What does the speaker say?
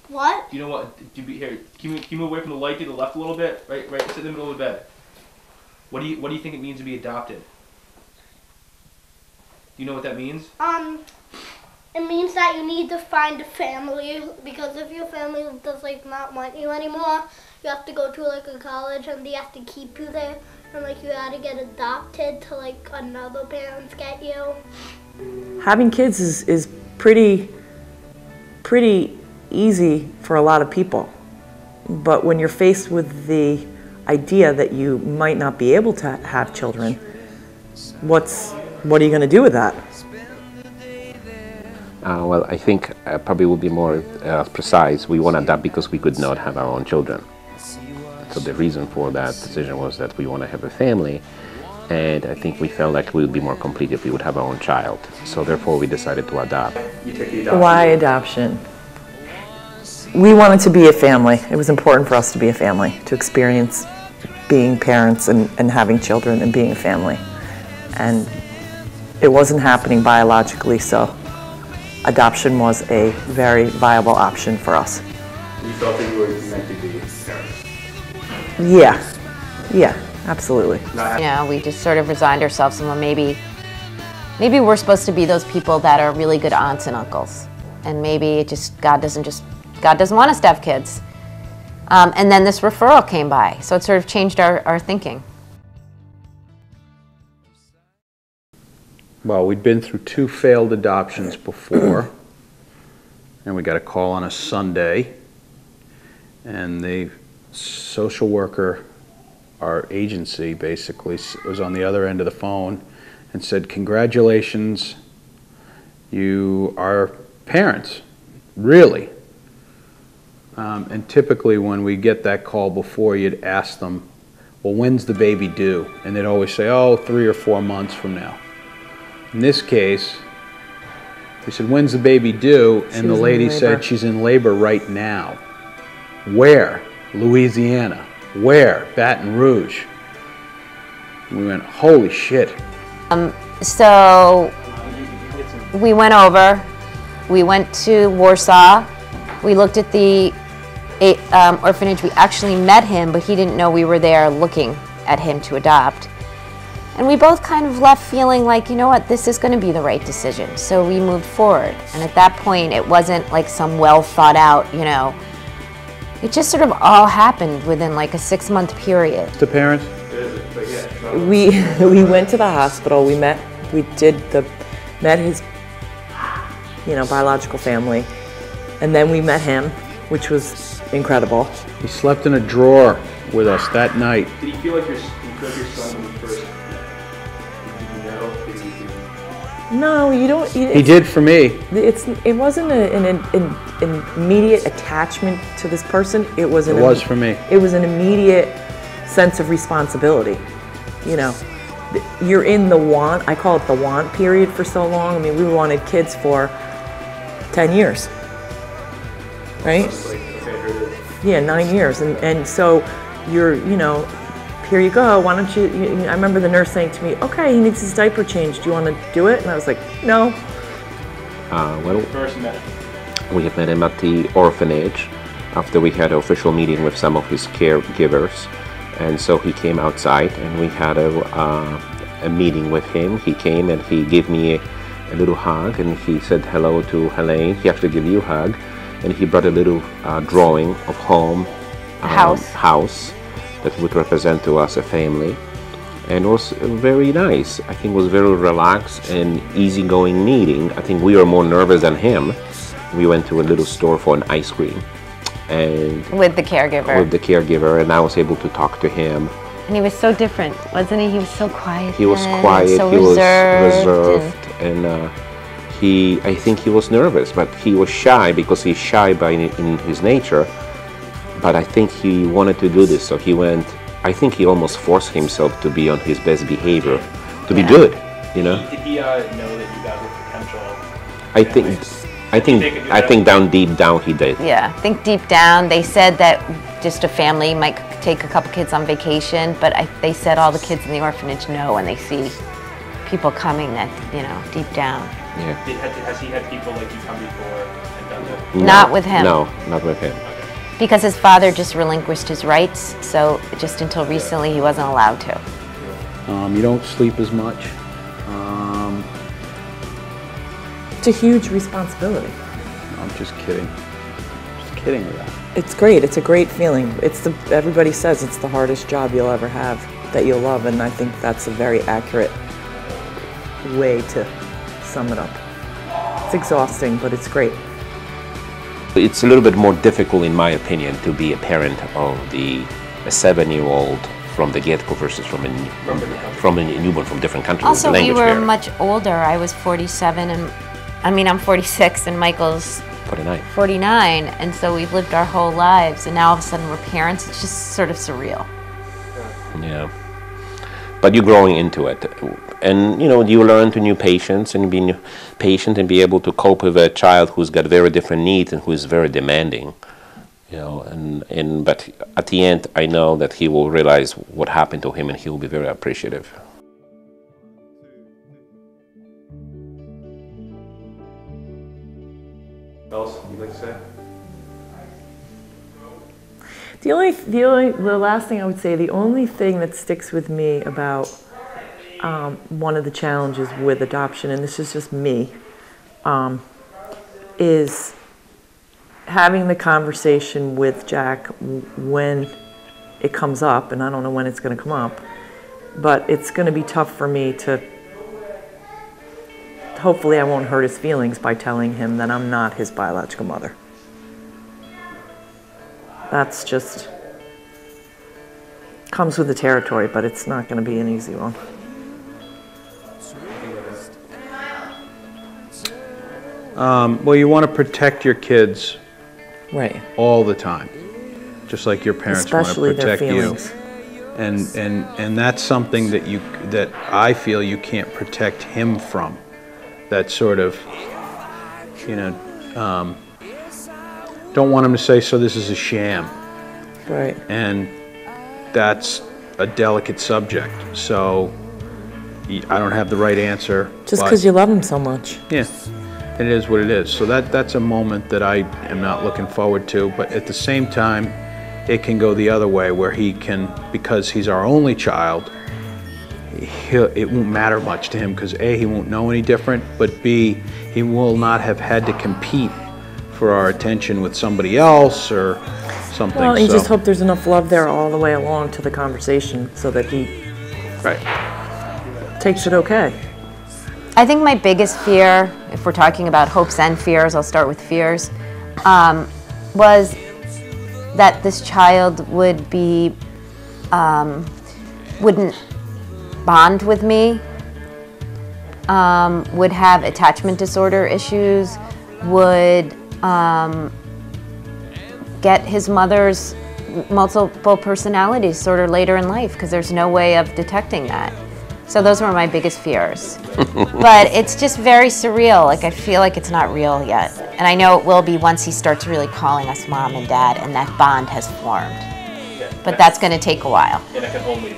What? Do you know what? Here, can you move away from the light to the left a little bit? Right, sit in the middle of the bed. What do you think it means to be adopted? Do you know what that means? It means that you need to find a family, because if your family does like not want you anymore, you have to go to like a college and they have to keep you there, and like you gotta get adopted to like another parents get you. Having kids is pretty easy for a lot of people, but when you're faced with the idea that you might not be able to have children, what are you going to do with that? Well, I think probably will be more precise. We want to adopt because we could not have our own children. So the reason for that decision was that we want to have a family, and I think we felt like we would be more complete if we would have our own child. So therefore we decided to adopt. Why adoption? We wanted to be a family. It was important for us to be a family, to experience being parents and having children and being a family. And it wasn't happening biologically, so adoption was a very viable option for us. You felt that you were meant to be parents? Yeah, absolutely. You know, we just sort of resigned ourselves, and maybe we're supposed to be those people that are really good aunts and uncles, and maybe God doesn't want us to have kids. And then this referral came by, so it sort of changed our thinking. Well, we'd been through 2 failed adoptions before, and we got a call on a Sunday, and the social worker, our agency basically, was on the other end of the phone and said, "Congratulations, you are parents, really." And typically when we get that call before, you'd ask them, "Well, when's the baby due?" And they'd always say, "Oh, 3 or 4 months from now." In this case, we said, "When's the baby due?" And the lady said, "She's in labor right now." "Where?" "Louisiana." "Where?" "Baton Rouge." And we went, holy shit. So we went over, we went to Warsaw, we looked at the orphanage. We actually met him, but he didn't know we were there looking at him to adopt. And we both kind of left feeling like, you know what, this is going to be the right decision. So we moved forward. And at that point, it wasn't like some well thought out, you know, it just sort of all happened within like a 6-month period. The parents? We went to the hospital, met his, biological family, and then we met him, which was incredible. He slept in a drawer with us that night. Did you feel like your son when you first, did you know? No, you don't. He did for me. It wasn't an immediate attachment to this person. It was for me. It was an immediate sense of responsibility. You know, you're in the want. I call it the want period for so long. I mean, we wanted kids for 10 years, right? Yeah, 9 years, and so you're, here you go, why don't you, I remember the nurse saying to me, okay, he needs his diaper changed, do you want to do it? And I was like, no. Well, we had met him at the orphanage after we had an official meeting with some of his caregivers, and so he came outside and we had a meeting with him. He came and he gave me a little hug, and he said hello to Helene. He actually gave you a hug, and he brought a little drawing of house that would represent to us a family, and it was very nice. I think it was very relaxed and easygoing meeting. I think we were more nervous than him. We went to a little store for an ice cream, and with the caregiver, and I was able to talk to him. And he was so different, wasn't he? He was so quiet. He was quiet. So he was reserved, and I think he was nervous, but he was shy because he's shy in his nature. But I think he wanted to do this, so he went. I think he almost forced himself to be on his best behavior, to be good, Did he know that you guys were potential? I think deep down he did. Yeah, I think deep down they said that just a family might take a couple kids on vacation, but they said all the kids in the orphanage know when they see people coming that, deep down. Yeah. Has he had people like you come before and done that? Not with him. No, not with him. Because his father just relinquished his rights, so just until recently he wasn't allowed to. You don't sleep as much. It's a huge responsibility. I'm just kidding. Just kidding with that. It's great. It's a great feeling. Everybody says it's the hardest job you'll ever have that you'll love, and I think that's a very accurate way to sum it up. It's exhausting, but it's great. It's a little bit more difficult, in my opinion, to be a parent of a 7-year-old from the get-go versus from a newborn from different countries. Also, we were barrier. much older. I was 47, and I'm 46, and Michael's 49, and so we've lived our whole lives, and now all of a sudden we're parents. It's just sort of surreal. Yeah. But you're growing into it, and you learn to new patients and be patient and be able to cope with a child who's got very different needs and who is very demanding. But at the end, I know that he will realize what happened to him, and he will be very appreciative. What else you'd like to say? The last thing I would say, the only thing that sticks with me about one of the challenges with adoption, and this is just me, is having the conversation with Jack when it comes up, and I don't know when it's going to come up, but it's going to be tough for me to, hopefully I won't hurt his feelings by telling him that I'm not his biological mother. That's just, comes with the territory, but it's not going to be an easy one. Well, you want to protect your kids Right. all the time, just like your parents Especially want to their protect you. feelings. And that's something that I feel you can't protect him from. That sort of, don't want him to say, so this is a sham. Right. And that's a delicate subject. So I don't have the right answer. Just but- because you love him so much. Yeah, it is what it is. So that's a moment that I am not looking forward to. But at the same time, it can go the other way where he can, because he's our only child, it won't matter much to him because A, he won't know any different, but B, he will not have had to compete for our attention with somebody else or something. Well, you so. just hope there's enough love there all the way along to the conversation so that he Right. takes it okay. I think my biggest fear, if we're talking about hopes and fears, I'll start with fears, was that this child would be, wouldn't bond with me, would have attachment disorder issues, would get his mother's multiple personalities sort of later in life because there's no way of detecting that. So those were my biggest fears. But it's just very surreal. Like, I feel like it's not real yet. And I know it will be once he starts really calling us mom and dad and that bond has formed. But that's going to take a while. And it can only